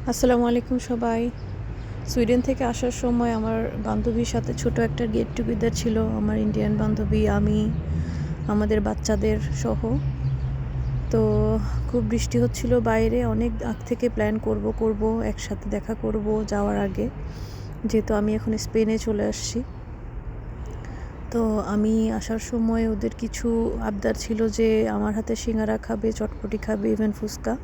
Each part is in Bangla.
আসসালামু আলাইকুম সবাই। সুইডেন থেকে আসার সময় আমার বান্ধবীর সাথে ছোট একটা গেট টুগেদার ছিল। আমার ইন্ডিয়ান বান্ধবী, আমি, আমাদের বাচ্চাদের সহ। তো খুব বৃষ্টি হচ্ছিল বাইরে, অনেক আগ থেকে প্ল্যান করব একসাথে দেখা করব যাওয়ার আগে, যেহেতু আমি এখন স্পেনে চলে আসছি। তো আমি আসার সময় ওদের কিছু আবদার ছিল যে আমার হাতে সিঙ্গারা খাবে, চটপটি খাবে, ইভেন ফুচকা।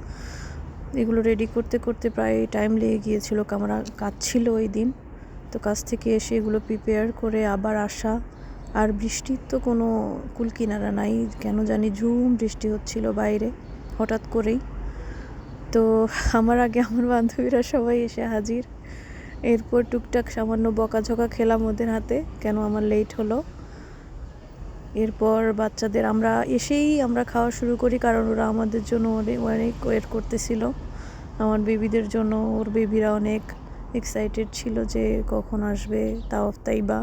এগুলো রেডি করতে করতে প্রায় টাইম লেগে গিয়েছিল, আমার কাজ ছিল ওই দিন। তো কাজ থেকে এসে এগুলো প্রিপেয়ার করে আবার আসা, আর বৃষ্টির তো কোনো কুলকিনারা নাই, কেন জানি ঝুম বৃষ্টি হচ্ছিল বাইরে হঠাৎ করেই। তো আমার আগে আমার বান্ধবীরা সবাই এসে হাজির। এরপর টুকটাক সামান্য বকাঝকা খেলাম ওদের হাতে, কেন আমার লেট হলো। এরপর বাচ্চাদের আমরা খাওয়া শুরু করি, কারণ ওরা আমাদের জন্য অনেক অনেক ওয়েট করতেছিল। আমার বেবিদের জন্য, ওর বেবিরা অনেক এক্সাইটেড ছিল যে কখন আসবে তাইবা।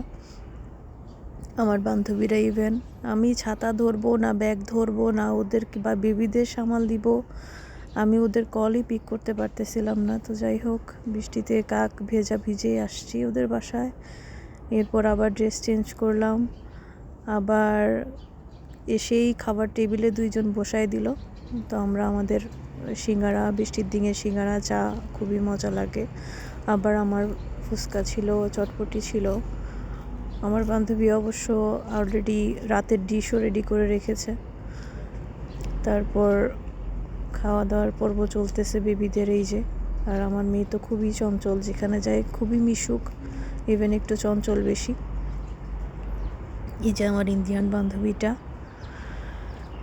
আমার বান্ধবীরা ইভেন, আমি ছাতা ধরবো না, ব্যাগ ধরবো না, ওদের বা বেবিদের সামাল দিব, আমি ওদের কলই পিক করতে পারতেছিলাম না। তো যাই হোক, বৃষ্টিতে ভিজে আসছি ওদের বাসায়। এরপর আবার ড্রেস চেঞ্জ করলাম, আবার এসেই খাবার টেবিলে দুইজন বসায় দিল। তো আমরা আমাদের সিঙ্গারা, বৃষ্টির দিনে সিঙ্গারা চা খুবই মজা লাগে। আবার আমার ফুচকা ছিল, চটপটি ছিল। আমার বান্ধবী অবশ্য অলরেডি রাতের ডিশও রেডি করে রেখেছে। তারপর খাওয়া দাওয়ার পর্ব চলতেছে বেবিদের, এই যে। আর আমার মেয়ে তো খুবই চঞ্চল, যেখানে যায় খুবই মিশুক, ইভেন একটু চঞ্চল বেশি। এই যে আমার ইন্ডিয়ান বান্ধবীটা।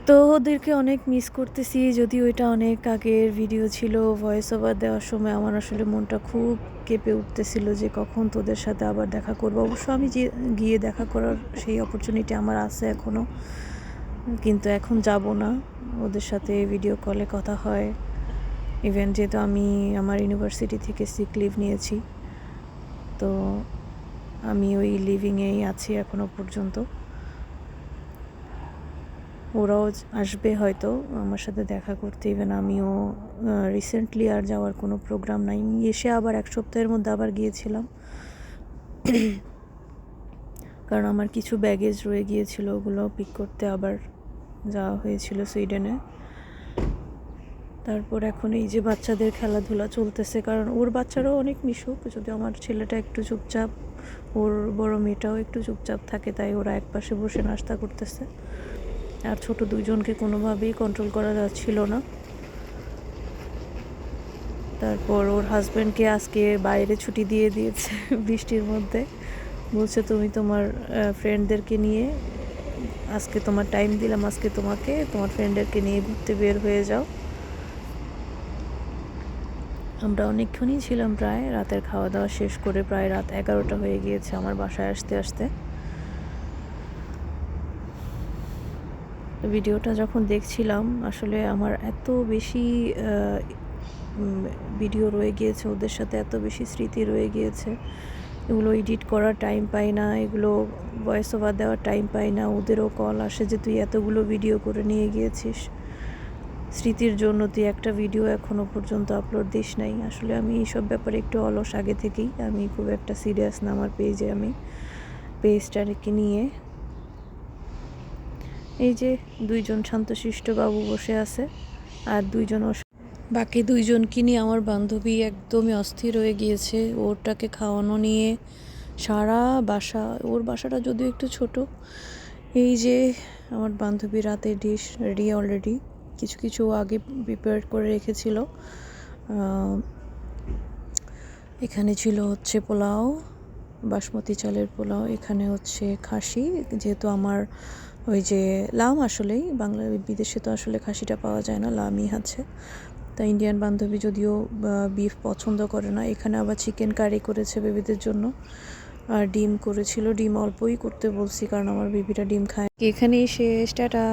তো ওদেরকে অনেক মিস করতেছি, যদিও এটা অনেক আগের ভিডিও ছিল। ভয়েস ওভার দেওয়ার সময় আমার আসলে মনটা খুব কেঁপে উঠতেছিল যে কখন তোদের সাথে আবার দেখা করব। অবশ্য আমি যে গিয়ে দেখা করার সেই অপরচুনিটি আমার আছে এখনও, কিন্তু এখন যাব না। ওদের সাথে ভিডিও কলে কথা হয়। ইভেন যেহেতু আমি আমার ইউনিভার্সিটি থেকে সিক লিভ নিয়েছি, তো আমি ওই লিভিংয়েই আছি এখনও পর্যন্ত। ওরাও আসবে হয়তো আমার সাথে দেখা করতে। ইভেন আমিও রিসেন্টলি আর যাওয়ার কোনো প্রোগ্রাম নাই, এসে আবার এক সপ্তাহের মধ্যে আবার গিয়েছিলাম, কারণ আমার কিছু ব্যাগেজ রয়ে গিয়েছিল, ওগুলো পিক করতে আবার যাওয়া হয়েছিল সুইডেনে। তারপর এখন এই যে বাচ্চাদের খেলাধুলা চলতেছে, কারণ ওর বাচ্চারাও অনেক মিশুক, যদিও আমার ছেলেটা একটু চুপচাপ, ওর বড় মেয়েটাও একটু চুপচাপ থাকে, তাই ওরা একপাশে বসে নাস্তা করতেছে। আর ছোট দুইজনকে কোনোভাবেই কন্ট্রোল করা যাচ্ছিল না। তারপর ওর হাজব্যান্ডকে আজকে বাইরে ছুটি দিয়ে দিয়েছে বৃষ্টির মধ্যে, বলছে তুমি তোমার ফ্রেন্ডদেরকে নিয়ে, আজকে তোমার টাইম দিলাম, আজকে তোমাকে তোমার ফ্রেন্ডদেরকে নিয়ে ঘুরতে বের হয়ে যাও। আমরা অনেকক্ষণই ছিলাম, প্রায় রাতের খাওয়া দাওয়া শেষ করে প্রায় রাত 11টা হয়ে গিয়েছে আমার বাসায় আসতে আসতে। ভিডিওটা যখন দেখছিলাম, আসলে আমার এত বেশি ভিডিও রয়ে গিয়েছে ওদের সাথে, এত বেশি স্মৃতি রয়ে গিয়েছে, এগুলো এডিট করার টাইম পাই না, এগুলো ভয়েস ওভার দেওয়ার টাইম পাই না। ওদেরও কল আসে যে তুই এতগুলো ভিডিও করে নিয়ে গিয়েছিস, স্মৃতির জন্য তুই একটা ভিডিও এখনও পর্যন্ত আপলোড দিস নাই। আসলে আমি এইসব ব্যাপারে একটু অলস আগে থেকেই, আমি খুব একটা সিরিয়াস না আমার পেজে, আমি পেজটাকে নিয়ে। এই যে দুইজন শান্তশিষ্ট বাবু বসে আছে, আর বাকি দুইজনকে নিয়ে আমার বান্ধবী একদমই অস্থির হয়ে গিয়েছে, ওরটাকে খাওয়ানো নিয়ে সারা বাসা। ওর বাসাটা যদিও একটু ছোট। এই যে আমার বান্ধবী রাতের ডিশ রেডি অলরেডি, কিছু কিছু আগে প্রিপেয়ার করে রেখেছিল। এখানে ছিল হচ্ছে পোলাও, বাসমতি চালের পোলাও, এখানে হচ্ছে খাসি, যেহেতু আমার ওই যে লাম, আসলেই বিদেশে তো আসলে খাসিটা পাওয়া যায় না, লামই আছে। তা ইন্ডিয়ান বান্ধবী যদিও বিফ পছন্দ করে না, এখানে আবার চিকেন কারি করেছে বেবিদের জন্য, আর ডিম করেছিল। ডিম অল্পই করতে বলছি, কারণ আমার বেবিটা ডিম খায়। এখানেই শেষ, টাটা।